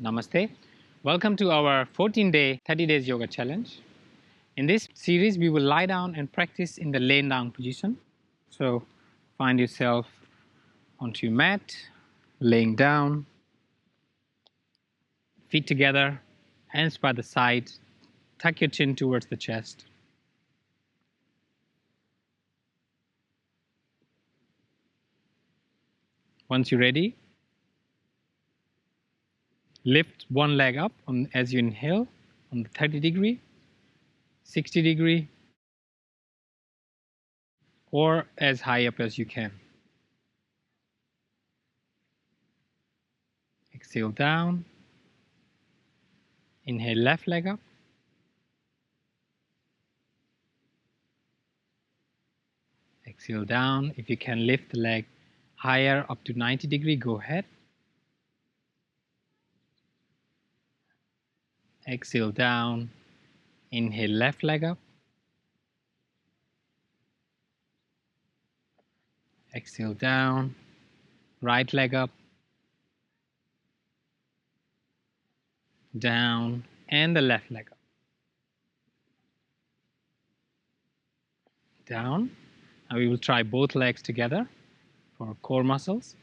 Namaste. Welcome to our 14-day, 30 days yoga challenge. In this series, we will lie down and practice in the laying down position. So find yourself onto your mat, laying down, feet together, hands by the side, tuck your chin towards the chest. Once you're ready, lift one leg up as you inhale on the 30-degree, 60-degree, or as high up as you can. Exhale down. Inhale, left leg up. Exhale down. If you can lift the leg higher up to 90-degree, go ahead. Exhale down. Inhale, left leg up. Exhale down. Right leg up. Down. And the left leg up. Down. Now we will try both legs together for core muscles.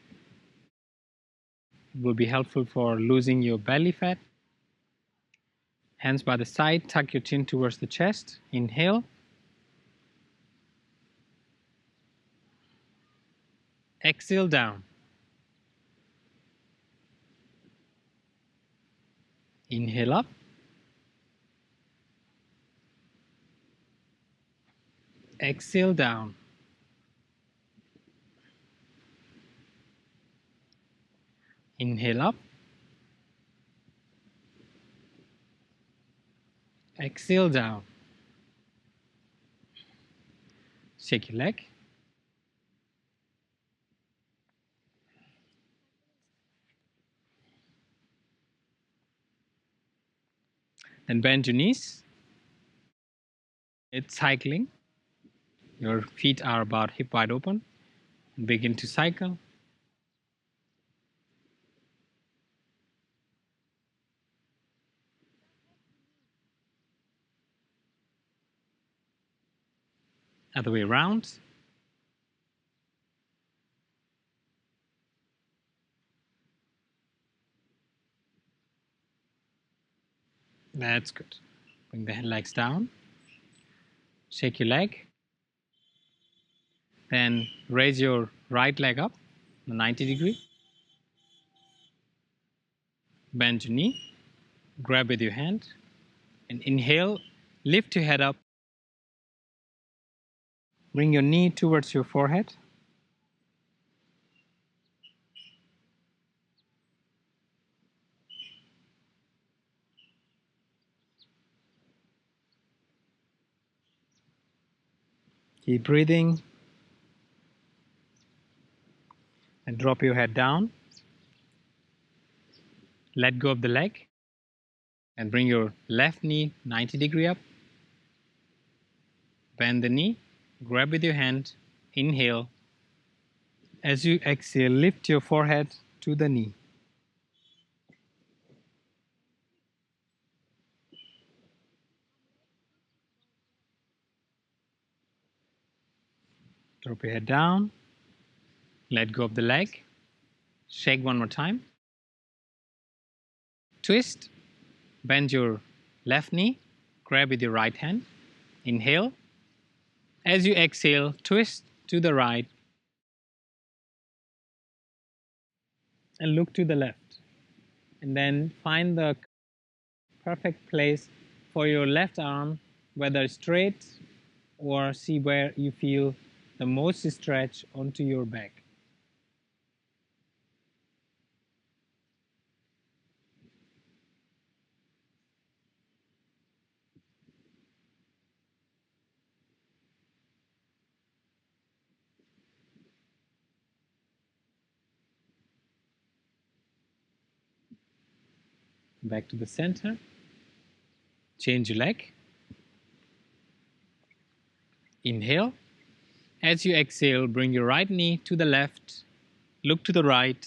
It will be helpful for losing your belly fat. Hands by the side, tuck your chin towards the chest. Inhale. Exhale down. Inhale up. Exhale down. Inhale up. Exhale down. Shake your leg. Then bend your knees. It's cycling. Your feet are about hip wide open. And begin to cycle. Other way around. That's good. Bring the legs down. Shake your leg. Then raise your right leg up, 90-degree. Bend your knee. Grab with your hand. And inhale. Lift your head up. Bring your knee towards your forehead. Keep breathing. And drop your head down. Let go of the leg. And bring your left knee 90-degree up. Bend the knee. Grab with your hand. Inhale. As you exhale, lift your forehead to the knee. Drop your head down. Let go of the leg. Shake one more time. Twist. Bend your left knee. Grab with your right hand. Inhale. As you exhale, twist to the right. And look to the left. And then find the perfect place for your left arm, whether straight or see where you feel the most stretch onto your back. Back to the center. Change your leg. Inhale. As you exhale, bring your right knee to the left. Look to the right.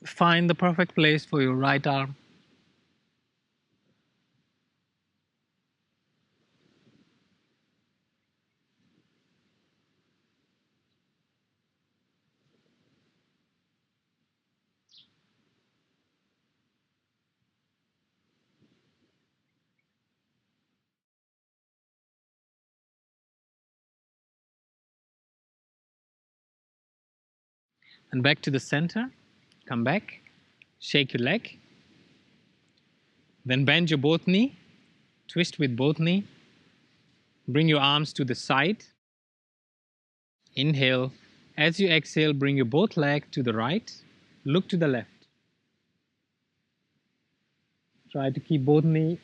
Find the perfect place for your right arm. And back to the center. Come back. Shake your leg. Then bend your both knee. Twist with both knee. Bring your arms to the side. Inhale. As you exhale, bring your both leg to the right. Look to the left. Try to keep both knees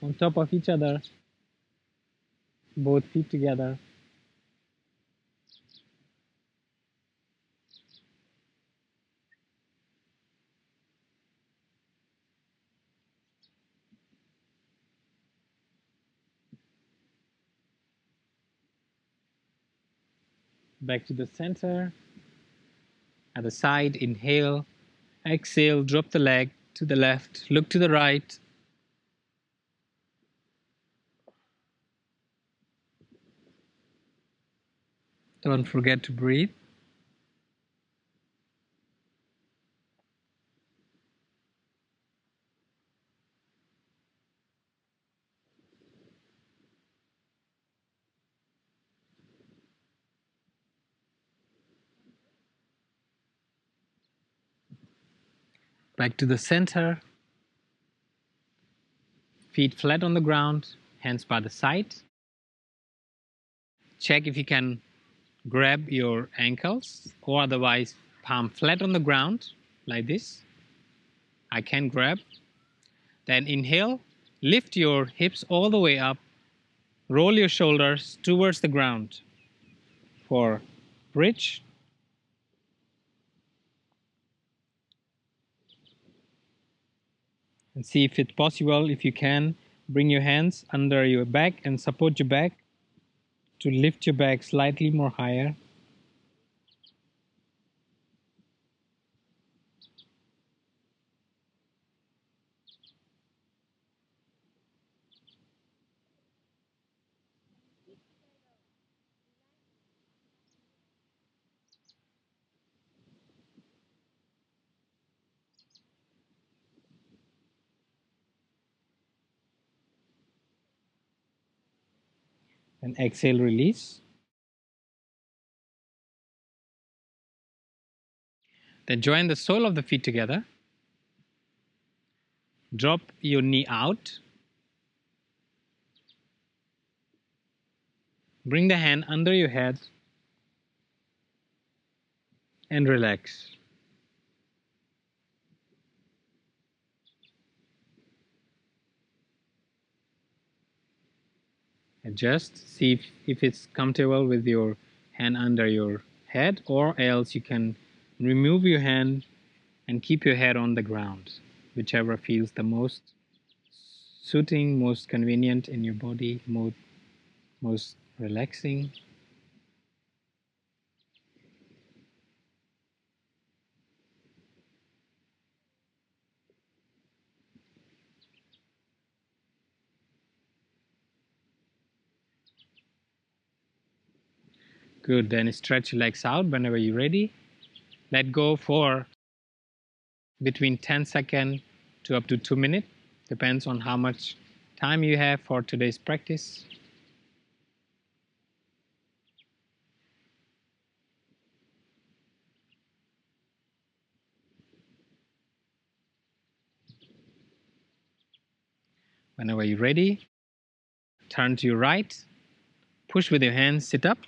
on top of each other. Both feet together. Back to the center. At the side, inhale. Exhale, drop the leg to the left. Look to the right. Don't forget to breathe. Back to the center. Feet flat on the ground, hands by the side. Check if you can grab your ankles or otherwise palm flat on the ground like this. I can grab. Then inhale, lift your hips all the way up. Roll your shoulders towards the ground for bridge. And see if it's possible, if you can, bring your hands under your back and support your back to lift your back slightly more higher. And exhale, release. Then join the sole of the feet together. Drop your knee out. Bring the hand under your head and relax. Adjust, see if it's comfortable with your hand under your head, or else you can remove your hand and keep your head on the ground, whichever feels the most suiting, most convenient in your body, most relaxing. Good, then stretch your legs out whenever you're ready. Let go for between 10 seconds to up to 2 minutes. Depends on how much time you have for today's practice. Whenever you're ready, turn to your right, push with your hands, sit up.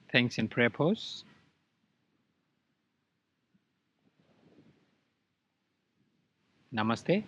Thanks in prayer pose. Namaste.